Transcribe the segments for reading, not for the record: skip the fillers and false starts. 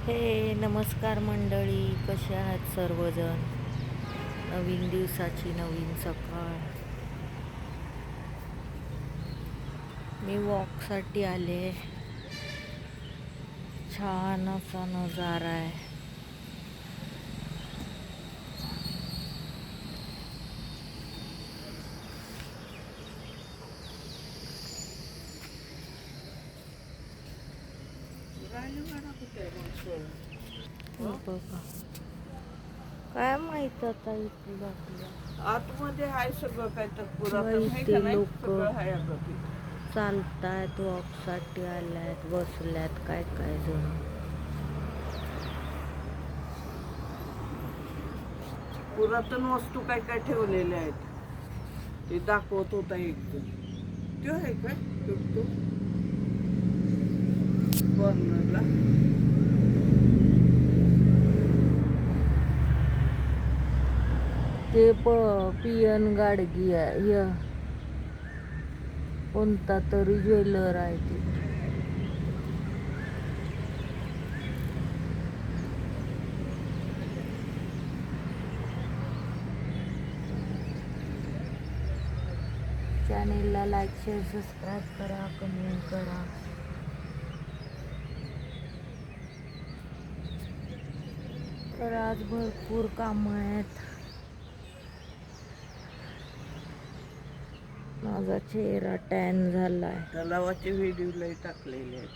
हे नमस्कार मंडळी, कसे आहात सर्वजण? नवीन दिवसाची नवीन सकाळ. मी वॉकसाठी आले. छान असा नजारा आहे. बघा, काय माहित आता इथे आपल्या आतमध्ये आहे सगळं काय तर पुरातन बाई, आहे ते का नाही लोक सगळं आहे अगं ते. चालतायत, वॉकसाठी आल्यात, बसल्यात, काय काय जण. पुरातन वस्तू काय काय ठेवलेल्या आहेत ते दाखवत होता एक जण. तो आहे काय तो कॉर्नरला. ते पियन गाडगी आहे, कोणता तरी ज्वेलर आहे ते. चॅनेलला लाईक, शेअर, सबस्क्राईब करा, कमेंट करा. तर आज भरपूर कामं आहेत. माझा चेहरा टॅन झालाय. तलावाचे व्हिडिओ टाकलेले आहेत.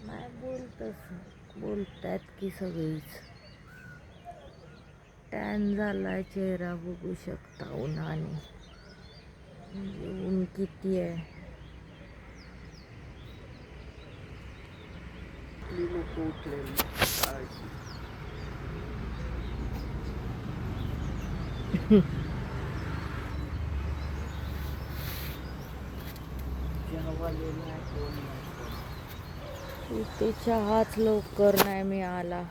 नाही बोलतायत की सगळीच. टॅन झालाय चेहरा, बघू शकता उन्हाने. म्हणजे ऊन किती आहे. लोक उठलेली सकाळची. चहावालेला कोण नाही. इथे चहाच लवकर नाही मिळाला,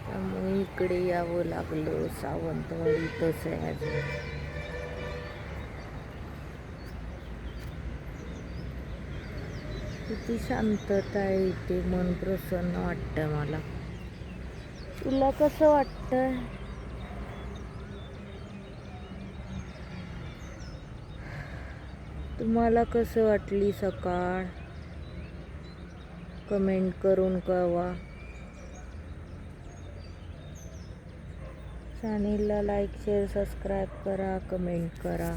त्यामुळे इकडे यावं लागलं. सावंतवाडीतच आहे अजून. किती शांतता आहे इथे, मन प्रसन्न वाटतं मला. तुला कसं वाटतंय? तुम्हाला कसं वाटली सकाळ? कमेंट करून कळवा. चॅनेलला लाईक, शेअर, सबस्क्राईब करा, कमेंट करा.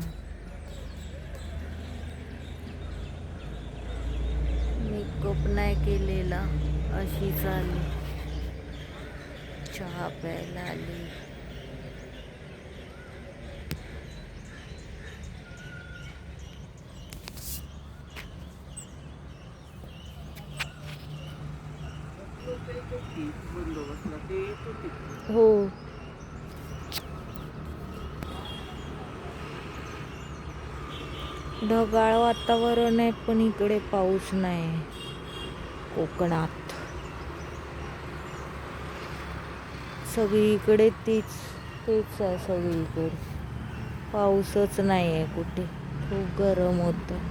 मेकअप नाही केलेला, अशीच आली. चहा प्यायला आली. बंदोबस्तला ते येत होते. हो, ढगाळ वातावरण आहे, पण इकडे पाऊस नाही. कोकणात सगळीकडे तेच आहे. सगळीकडे पाऊसच नाही आहे कुठे. खूप गरम होतं.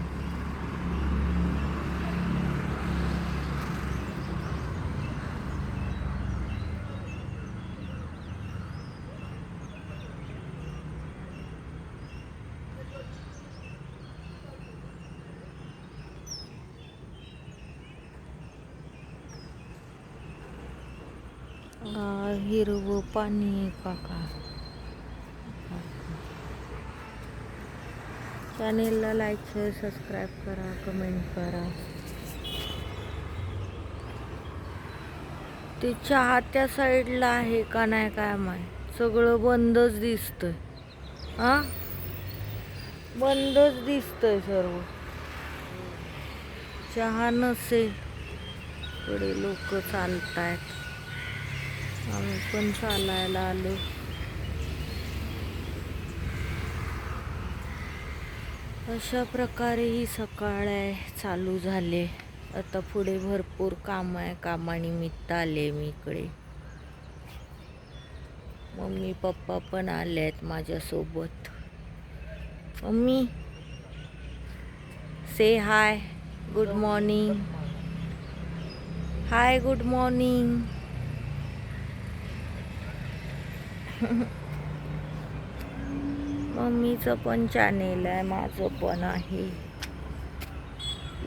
हिरवं पाणी काका. चॅनेलला लाईक, शेअर, सबस्क्राईब करा, कमेंट करा. ते चहा त्या साईडला आहे का नाही काय माहित. सगळं बंदच दिसतंय. बंदच दिसतंय सर्व. चहा नसेल. पुढे लोक चालतायत, आम्ही पण चालायला आलो. अशा प्रकारे ही सकाळ आहे, चालू झाले. आता पुढे भरपूर काम आहे. कामानिमित्त आले मी इकडे. मम्मी पप्पा पण आले आहेत माझ्यासोबत. Mummy say hi. Good morning. Hi good morning. मम्मीचं पण चॅनेल आहे, माझं पण आहे.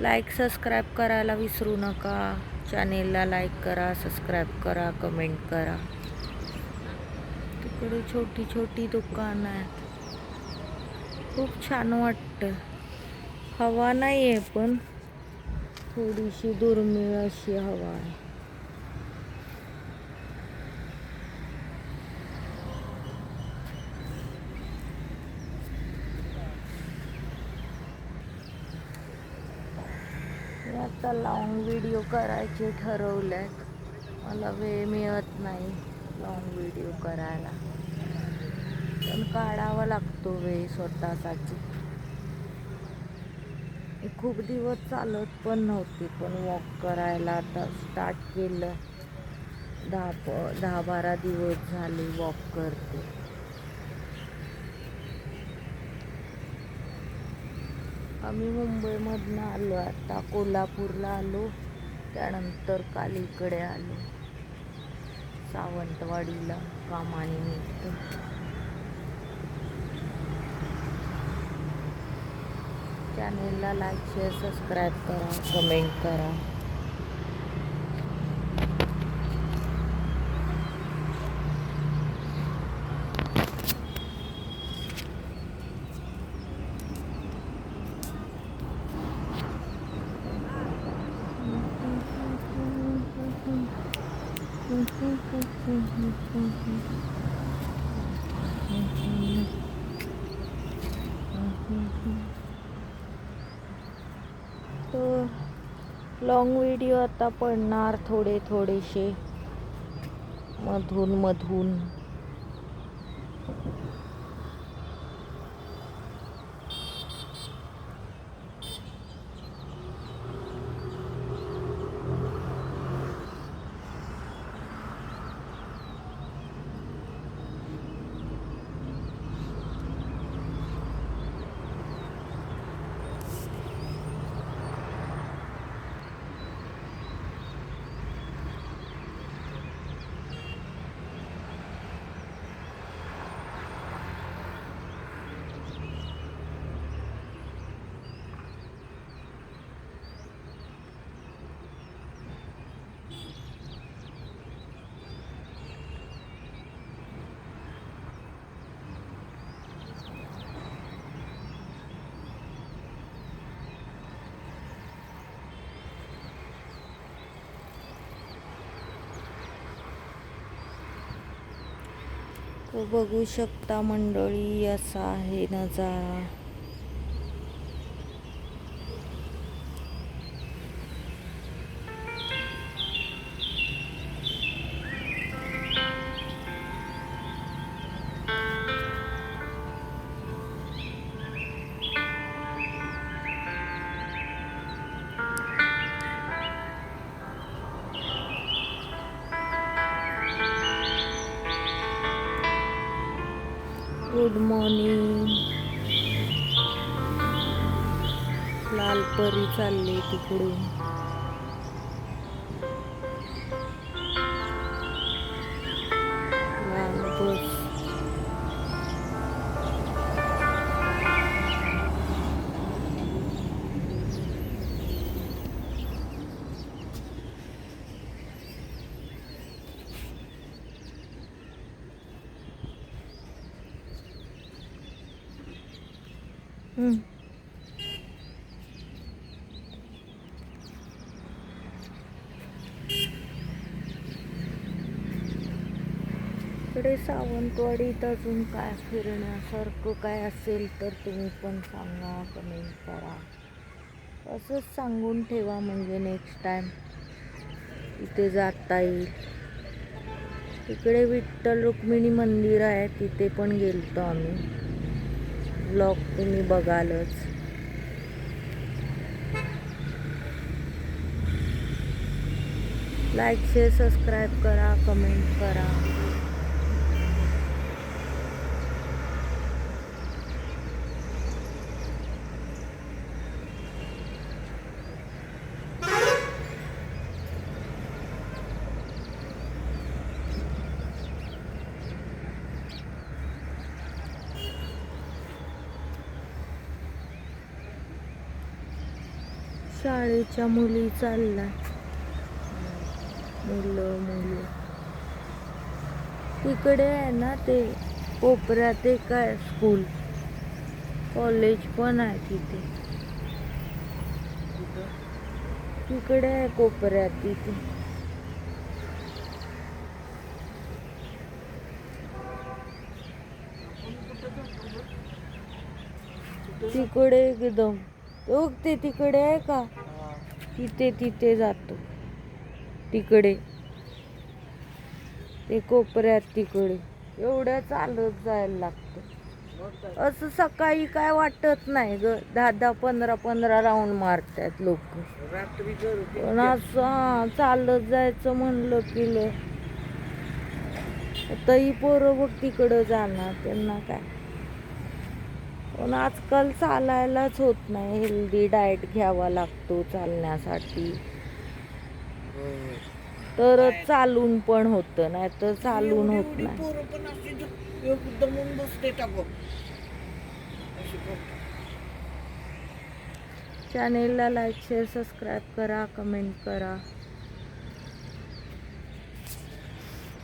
लाईक सबस्क्राईब करायला विसरू नका. चॅनेलला लाईक करा, सबस्क्राईब करा, कमेंट करा. तिकडे छोटी छोटी दुकानं आहेत. खूप छान वाटतं. हवा नाही आहे पण थोडीशी दुर्मिळ अशी हवा आहे. मी आता लॉंग व्हिडिओ करायचे ठरवलेत. मला वेळ मिळत नाही लॉंग व्हिडिओ करायला, पण काढावा लागतो वेळ स्वतःसाठी. मी खूप दिवस चालत पण नव्हते, पण वॉक करायला आता स्टार्ट केलं. 10-12 दिवस झाले वॉक करते. आम्ही मुंबईमधनं आलो, आता कोल्हापूरला आलो, त्यानंतर काल इकडे आलो सावंतवाडीला कामानिमित्त. चॅनेलला लाईक शेअर सबस्क्राईब करा, कमेंट करा. तर लॉंग व्हिडिओ आता पडणार थोडेसे मधून. तो बघू शकता मंडळी, असा आहे नजारा. Good morning. लालपरी चालली तिकडून. लाल बस. इकडे सावंतवाडीत अजून काय फिरण्यासारखं काय असेल तर तुम्ही पण सांगा, कमेंट करा. असंच सांगून ठेवा म्हणजे नेक्स्ट टाइम इथे जाता येईल. इकडे विठ्ठल रुक्मिणी मंदिर आहे, तिथे पण गेलतो आम्ही. ब्लॉग तुम्ही बघालच. लाईक शेअर सबस्क्राईब करा, कमेंट करा. शाळेच्या मुली चालल्या, मुलं मुली. तिकडे आहे ना ते कोपऱ्यात एक आहे स्कूल, कॉलेज पण आहे तिथे. तिकडे आहे कोपऱ्यात तिथे. तिकडे एकदम ते तिकडे आहे का, तिथे जातो तिकडे, ते कोपऱ्यात तिकडे. एवढ्या चालत जायला लागतं. असं सकाळी काय वाटत नाही ग, 10-10, 15-15 राऊंड मारतात लोक. रात्री गर्दी पण असं चालत जायचं म्हणलं की लय. आता ही पोरं बघ तिकडं जाणार, त्यांना काय. पण आजकाल चालायलाच होत नाही, हेल्दी डाएट घ्यावा लागतो चालण्यासाठी, तरच चालून पण होतं, नाही तर चालून होत नाही. पोरं पण अशी एकदम बसते टाकू. चॅनेलला लाईक शेअर सबस्क्राईब करा, कमेंट करा.